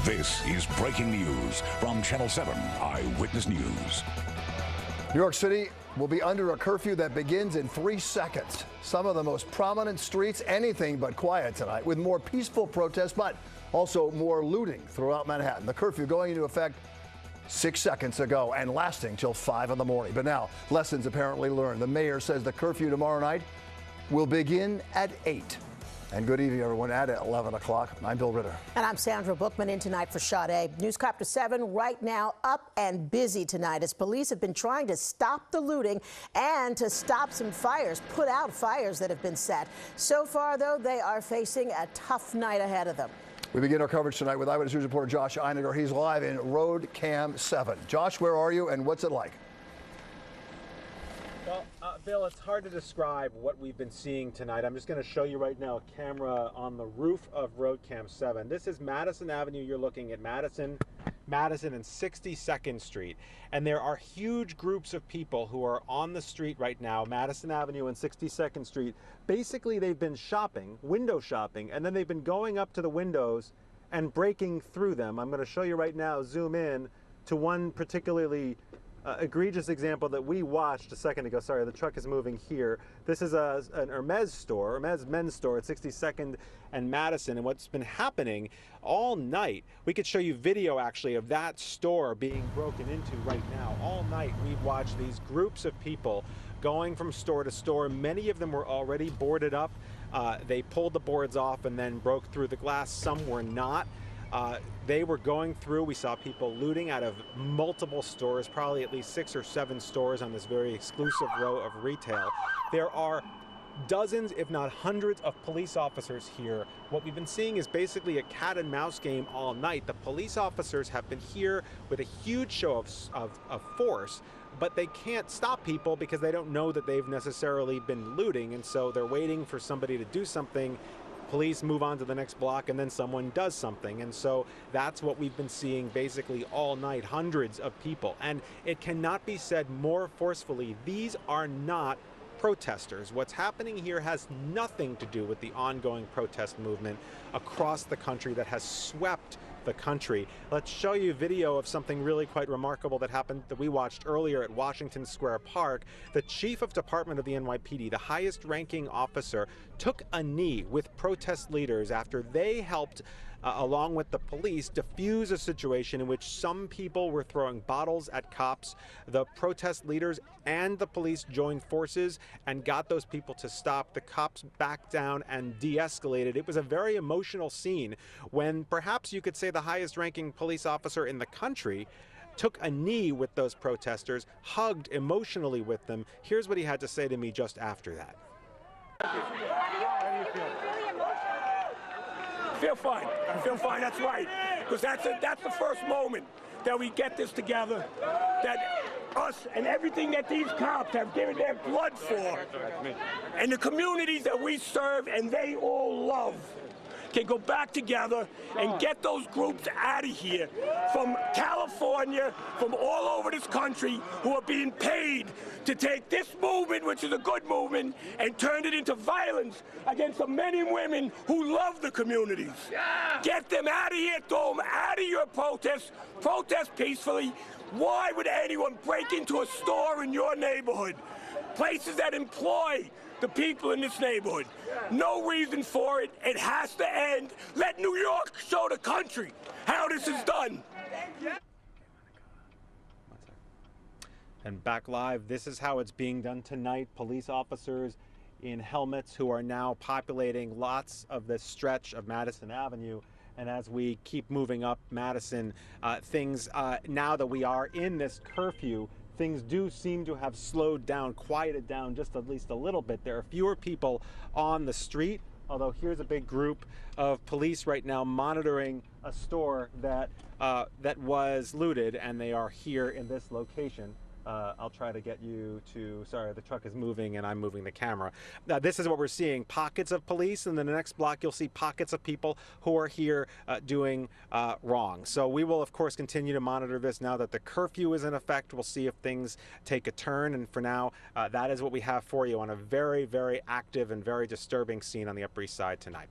This is breaking news from Channel 7 Eyewitness News. New York City will be under a curfew that begins in 3 seconds. Some of the most prominent streets, anything but quiet tonight, with more peaceful protests, but also more looting throughout Manhattan. The curfew going into effect 6 seconds ago and lasting till 5 in the morning. But now, lessons apparently learned. The mayor says the curfew tomorrow night will begin at 8. And good evening, everyone. At 11 o'clock, I'm Bill Ritter. And I'm Sandra Bookman, in tonight for Sade. Newscopter 7 right now up and busy tonight as police have been trying to stop the looting and to stop some fires, put out fires that have been set. So far, though, they are facing a tough night ahead of them. We begin our coverage tonight with Eyewitness News reporter Josh Einiger. He's live in Road Cam 7. Josh, where are you and what's it like? Well, Bill, it's hard to describe what we've been seeing tonight. I'm just going to show you right now a camera on the roof of Road Cam 7. This is Madison Avenue. You're looking at Madison and 62nd Street. And there are huge groups of people who are on the street right now, Madison Avenue and 62nd Street. Basically, they've been shopping, window shopping, and then they've been going up to the windows and breaking through them. I'm going to show you right now, zoom in to one particularly egregious example that we watched a second ago. Sorry, the truck is moving here. This is an Hermes store, Hermes men's store at 62nd and Madison. And what's been happening all night, we could show you video actually of that store being broken into right now. All night we've watched these groups of people going from store to store. Many of them were already boarded up. They pulled the boards off and then broke through the glass. Some were not. They were going through. We saw people looting out of multiple stores, probably at least 6 or 7 stores on this very exclusive row of retail. There are dozens, if not hundreds, of police officers here. What we've been seeing is basically a cat and mouse game all night. The police officers have been here with a huge show of force, but they can't stop people because they don't know that they've necessarily been looting, and so they're waiting for somebody to do something. Police move on to the next block and then someone does something. And so that's what we've been seeing basically all night, hundreds of people. And it cannot be said more forcefully, these are not protesters. What's happening here has nothing to do with the ongoing protest movement across the country that has swept the country. Let's show you video of something really quite remarkable that happened that we watched earlier at Washington Square Park. The chief of department of the NYPD, the highest ranking officer, took a knee with protest leaders after they helped along with the police, diffuse a situation in which some people were throwing bottles at cops. The protest leaders and the police joined forces and got those people to stop. The cops backed down and de-escalated. It was a very emotional scene when perhaps you could say the highest ranking police officer in the country took a knee with those protesters, hugged emotionally with them. Here's what he had to say to me just after that. I feel fine. I feel fine, that's right. Because that's the first moment that we get this together, that us and everything that these cops have given their blood for, and the communities that we serve and they all love, can go back together and get those groups out of here from California, from all over this country, who are being paid to take this movement, which is a good movement, and turn it into violence against the men and women who love the communities. Yeah. Get them out of here, throw them out of your protests, protest peacefully. Why would anyone break into a store in your neighborhood? Places that employ the people in this neighborhood. No reason for it. It has to end. Let New York show the country how this is done. And back live, this is how it's being done tonight. Police officers in helmets who are now populating lots of this stretch of Madison Avenue. And as we keep moving up Madison, now that we are in this curfew, things do seem to have slowed down, quieted down just at least a little bit. There are fewer people on the street, although here's a big group of police right now monitoring a store that was looted, and they are here in this location. I'll try to get you to, sorry, the truck is moving and I'm moving the camera. This is what we're seeing, pockets of police, and then the next block you'll see pockets of people who are here doing wrong. So we will of course continue to monitor this now that the curfew is in effect. We'll see if things take a turn, and for now that is what we have for you on a very, very active and very disturbing scene on the Upper East Side tonight.